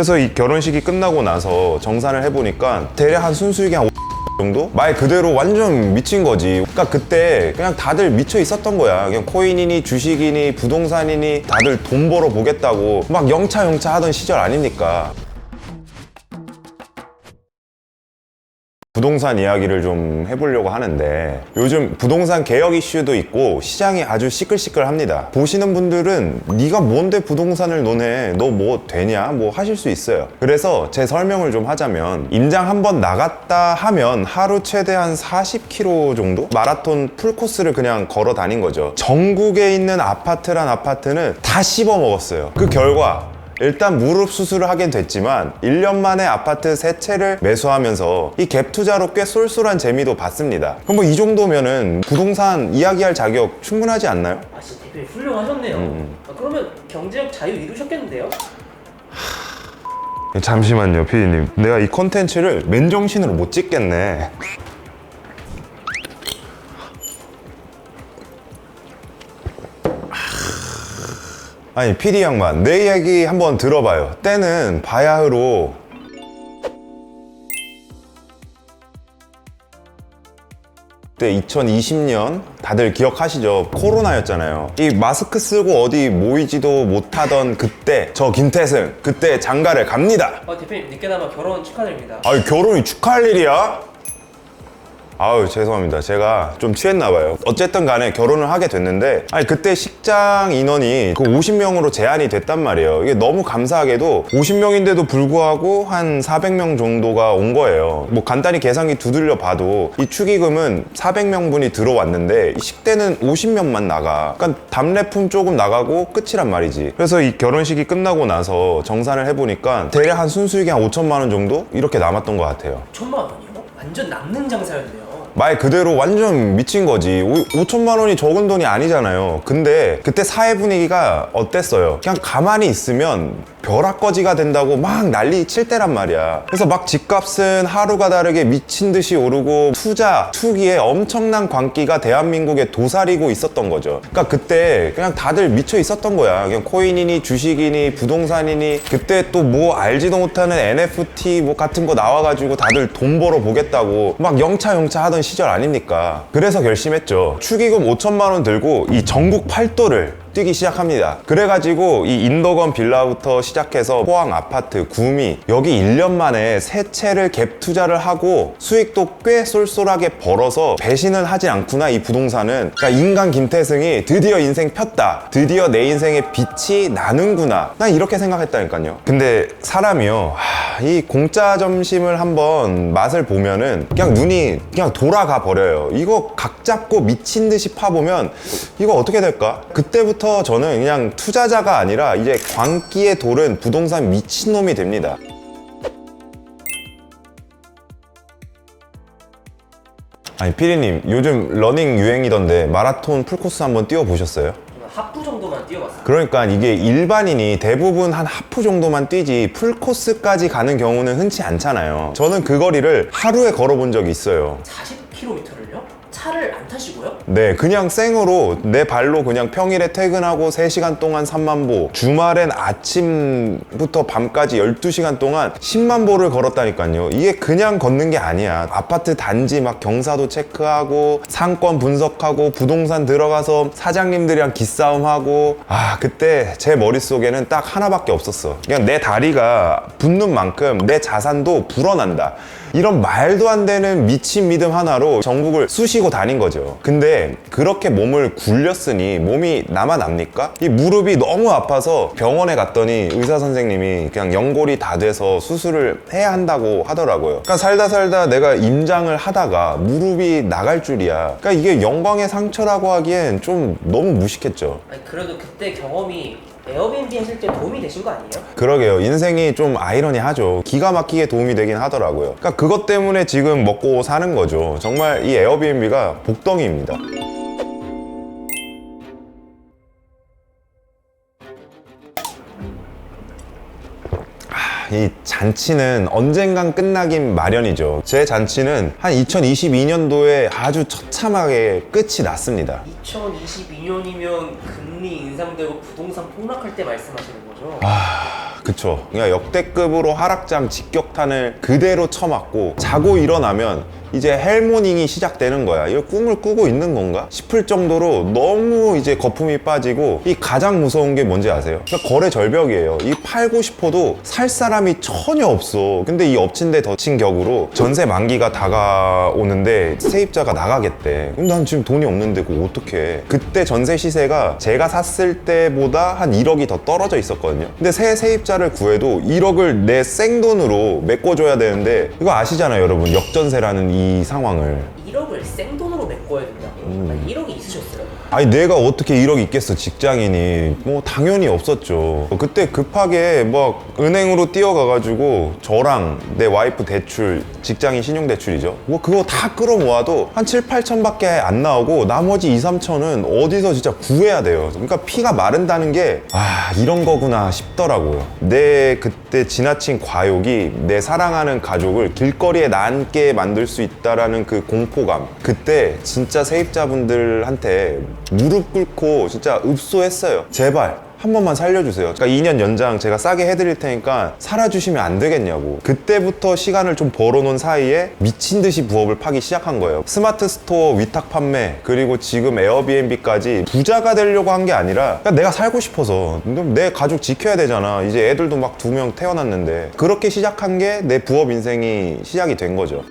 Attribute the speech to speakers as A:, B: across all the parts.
A: 그래서 이 결혼식이 끝나고 나서 정산을 해보니까 대략 한 순수익이 한 정도? 말 그대로 완전 미친 거지. 그러니까 그때 그냥 다들 미쳐 있었던 거야. 그냥 코인이니 주식이니 부동산이니 다들 돈 벌어 보겠다고 막 영차 하던 시절 아닙니까? 부동산 이야기를 좀 해보려고 하는데 요즘 부동산 개혁 이슈도 있고 시장이 아주 시끌시끌합니다. 보시는 분들은 네가 뭔데 부동산을 노네, 너 뭐 되냐 뭐 하실 수 있어요. 그래서 제 설명을 좀 하자면 임장 한번 나갔다 하면 하루 최대한 40km 정도? 마라톤 풀코스를 그냥 걸어 다닌 거죠. 전국에 있는 아파트란 아파트는 다 씹어 먹었어요. 그 결과 일단 무릎 수술을 하긴 됐지만 1년 만에 아파트 3채를 매수하면서 이 갭 투자로 꽤 쏠쏠한 재미도 봤습니다. 그럼 뭐 이 정도면은 부동산 이야기할 자격 충분하지 않나요?
B: 아, 진짜 대표님 훌륭하셨네요. 아, 그러면 경제적 자유 이루셨겠는데요?
A: 잠시만요, 피디님. 내가 이 컨텐츠를 맨정신으로 못 찍겠네. 아니 PD 양반, 내 이야기 한번 들어봐요. 때는 바야흐로 그때 2020년 다들 기억하시죠? 코로나였잖아요. 이 마스크 쓰고 어디 모이지도 못하던 그때 저 김태승 그때 장가를 갑니다.
B: 대표님 늦게나마 결혼 축하드립니다.
A: 아유, 결혼이 축하할 일이야? 아유, 죄송합니다. 제가 좀 취했나봐요. 어쨌든 간에 결혼을 하게 됐는데, 아니, 그때 식장 인원이 그 50명으로 제한이 됐단 말이에요. 이게 너무 감사하게도 50명인데도 불구하고 한 400명 정도가 온 거예요. 뭐 간단히 계산기 두들려 봐도 이 축의금은 400명 분이 들어왔는데, 이 식대는 50명만 나가. 그러니까 답례품 조금 나가고 끝이란 말이지. 그래서 이 결혼식이 끝나고 나서 정산을 해보니까 대략 한 순수익이 한 5천만 원 정도? 이렇게 남았던 것 같아요.
B: 1천만 원이요? 완전 남는 장사였네요.
A: 말 그대로 완전 미친 거지. 5천만 원이 적은 돈이 아니잖아요. 근데 그때 사회 분위기가 어땠어요? 그냥 가만히 있으면 벼락거지가 된다고 막 난리 칠 때란 말이야. 그래서 막 집값은 하루가 다르게 미친 듯이 오르고 투기에 엄청난 광기가 대한민국에 도사리고 있었던 거죠. 그러니까 그때 그냥 다들 미쳐 있었던 거야. 그냥 코인이니 주식이니 부동산이니 그때 또 뭐 알지도 못하는 NFT 뭐 같은 거 나와가지고 다들 돈 벌어 보겠다고 막 영차 하던 시절 아닙니까? 그래서 결심했죠. 축의금 5천만 원 들고 이 전국 팔도를 뛰기 시작합니다. 그래가지고 이 인도건 빌라부터 시작해서 포항 아파트, 구미 여기 1년 만에 3채를 갭 투자를 하고 수익도 꽤 쏠쏠하게 벌어서 배신은 하지 않구나 이 부동산은. 그러니까 인간 김태승이 드디어 인생 폈다. 드디어 내 인생에 빛이 나는구나. 난 이렇게 생각했다니까요. 근데 사람이요, 이 공짜 점심을 한번 맛을 보면은 그냥 눈이 그냥 돌아가 버려요. 이거 각 잡고 미친 듯이 파보면 이거 어떻게 될까? 그때부터 저는 그냥 투자자가 아니라 이제 광기에 도른 부동산 미친놈이 됩니다. 아니 피디님, 요즘 러닝 유행이던데 마라톤 풀코스 한번 뛰어보셨어요?
B: 저는 하프 정도만 뛰어봤어요.
A: 그러니까 이게 일반인이 대부분 한 하프 정도만 뛰지 풀코스까지 가는 경우는 흔치 않잖아요. 저는 그 거리를 하루에 걸어본 적이 있어요.
B: 40km를요? 차를 안 타시고요?
A: 네, 그냥 생으로 내 발로 그냥 평일에 퇴근하고 3시간 동안 3만 보, 주말엔 아침부터 밤까지 12시간 동안 10만 보를 걸었다니까요. 이게 그냥 걷는 게 아니야. 아파트 단지 막 경사도 체크하고 상권 분석하고 부동산 들어가서 사장님들이랑 기싸움하고, 그때 제 머릿속에는 딱 하나밖에 없었어. 그냥 내 다리가 붓는 만큼 내 자산도 불어난다. 이런 말도 안 되는 미친 믿음 하나로 전국을 쑤시고 다닌 거죠. 근데 그렇게 몸을 굴렸으니 몸이 나만 압니까? 이 무릎이 너무 아파서 병원에 갔더니 의사 선생님이 그냥 연골이 다 돼서 수술을 해야 한다고 하더라고요. 그러니까 살다 내가 임장을 하다가 무릎이 나갈 줄이야. 그러니까 이게 영광의 상처라고 하기엔 좀 너무 무식했죠.
B: 아니, 그래도 그때 경험이 에어비앤비 하실 때 도움이 되신 거 아니에요?
A: 그러게요. 인생이 좀 아이러니하죠. 기가 막히게 도움이 되긴 하더라고요. 그러니까 그것 때문에 지금 먹고 사는 거죠. 정말 이 에어비앤비가 복덩이입니다. 이 잔치는 언젠간 끝나긴 마련이죠. 제 잔치는 한 2022년도에 아주 처참하게 끝이 났습니다.
B: 2022년이면 금리 인상되고 부동산 폭락할 때 말씀하시는 거죠?
A: 그쵸. 그러니까 역대급으로 하락장 직격탄을 그대로 쳐맞고 자고 일어나면 이제 헬모닝이 시작되는 거야. 이거 꿈을 꾸고 있는 건가 싶을 정도로 너무 이제 거품이 빠지고, 이 가장 무서운 게 뭔지 아세요? 그러니까 거래 절벽이에요. 이 팔고 싶어도 살 사람이 전혀 없어. 근데 이 엎친 데 덮친 격으로 전세 만기가 다가오는데 세입자가 나가겠대. 그럼 난 지금 돈이 없는데 그거 어떡해. 그때 전세 시세가 제가 샀을 때보다 한 1억이 더 떨어져 있었거든요. 근데 새 세입자를 구해도 1억을 내 생돈으로 메꿔줘야 되는데, 이거 아시잖아요 여러분, 역전세라는 이 상황을.
B: 1억을 생돈으로 메꿔야 된다고? 아니, 1억이 있으셨어요?
A: 아니 내가 어떻게 1억 있겠어, 직장인이. 뭐 당연히 없었죠. 그때 급하게 막 은행으로 뛰어가가지고 저랑 내 와이프 대출, 직장인 신용대출이죠, 뭐 그거 다 끌어모아도 한 7, 8천밖에 안 나오고 나머지 2, 3천은 어디서 진짜 구해야 돼요. 그러니까 피가 마른다는 게 이런 거구나 싶더라고요. 내 그때 지나친 과욕이 내 사랑하는 가족을 길거리에 남게 만들 수 있다라는 그 공포감, 그때 진짜 세입자분들한테 무릎 꿇고 진짜 읍소했어요. 제발 한 번만 살려주세요. 그러니까 2년 연장 제가 싸게 해드릴 테니까 살아주시면 안 되겠냐고. 그때부터 시간을 좀 벌어놓은 사이에 미친 듯이 부업을 파기 시작한 거예요. 스마트 스토어 위탁 판매, 그리고 지금 에어비앤비까지 부자가 되려고 한 게 아니라 그냥 내가 살고 싶어서. 내 가족 지켜야 되잖아. 이제 애들도 막 2명 태어났는데. 그렇게 시작한 게 내 부업 인생이 시작이 된 거죠.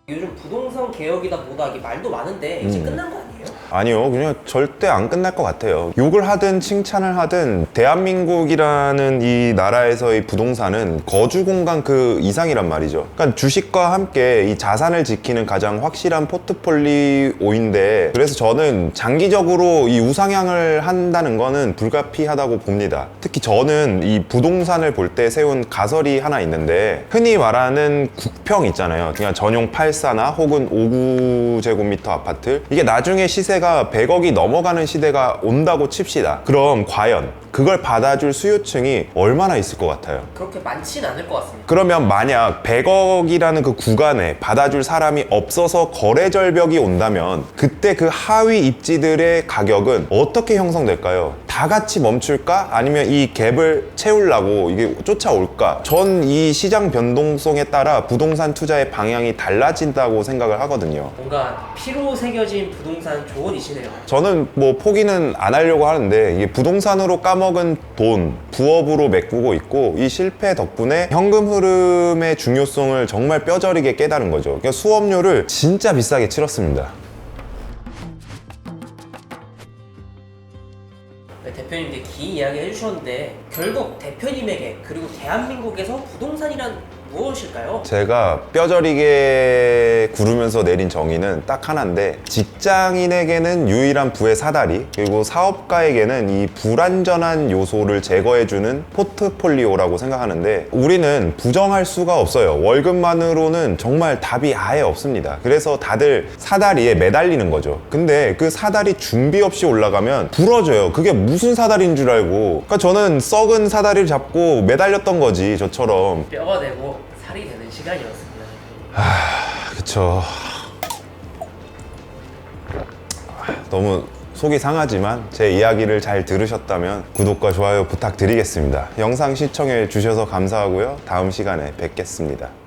B: 요즘 부동산 개혁이다 뭐다 이게 말도 많은데 이제 끝난 거 아니에요?
A: 아니요, 그냥 절대 안 끝날 것 같아요. 욕을 하든 칭찬을 하든 대한민국이라는 이 나라에서의 부동산은 거주 공간 그 이상이란 말이죠. 그러니까 주식과 함께 이 자산을 지키는 가장 확실한 포트폴리오인데, 그래서 저는 장기적으로 이 우상향을 한다는 거는 불가피하다고 봅니다. 특히 저는 이 부동산을 볼 때 세운 가설이 하나 있는데, 흔히 말하는 국평 있잖아요. 그냥 전용 8사나 혹은 5구제곱미터 아파트, 이게 나중에 시세가 100억이 넘어가는 시대가 온다고 칩시다. 그럼 과연 그걸 받아줄 수요층이 얼마나 있을 것 같아요?
B: 그렇게 많진 않을 것 같습니다.
A: 그러면 만약 100억이라는 그 구간에 받아줄 사람이 없어서 거래 절벽이 온다면 그때 그 하위 입지들의 가격은 어떻게 형성될까요? 다 같이 멈출까? 아니면 이 갭을 채우려고 이게 쫓아올까? 전 이 시장 변동성에 따라 부동산 투자의 방향이 달라진다고 생각을 하거든요.
B: 뭔가 피로 새겨진 부동산 조언이시네요.
A: 저는 뭐 포기는 안 하려고 하는데, 이게 부동산으로 까먹은 돈, 부업으로 메꾸고 있고, 이 실패 덕분에 현금 흐름의 중요성을 정말 뼈저리게 깨달은 거죠. 그러니까 수업료를 진짜 비싸게 치렀습니다.
B: 네, 대표님 이제 긴 이야기 해주셨는데 결국 대표님에게 그리고 대한민국에서 부동산이란 무엇일까요?
A: 제가 뼈저리게 구르면서 내린 정의는 딱 하나인데, 직장인에게는 유일한 부의 사다리, 그리고 사업가에게는 이 불안전한 요소를 제거해주는 포트폴리오라고 생각하는데, 우리는 부정할 수가 없어요. 월급만으로는 정말 답이 아예 없습니다. 그래서 다들 사다리에 매달리는 거죠. 근데 그 사다리 준비 없이 올라가면 부러져요. 그게 무슨 사다리인 줄 알고. 그러니까 저는 썩은 사다리를 잡고 매달렸던 거지, 저처럼.
B: 뼈가 되고 살이 되는 시간이었습니다.
A: 그쵸. 너무 속이 상하지만 제 이야기를 잘 들으셨다면 구독과 좋아요 부탁드리겠습니다. 영상 시청해 주셔서 감사하고요. 다음 시간에 뵙겠습니다.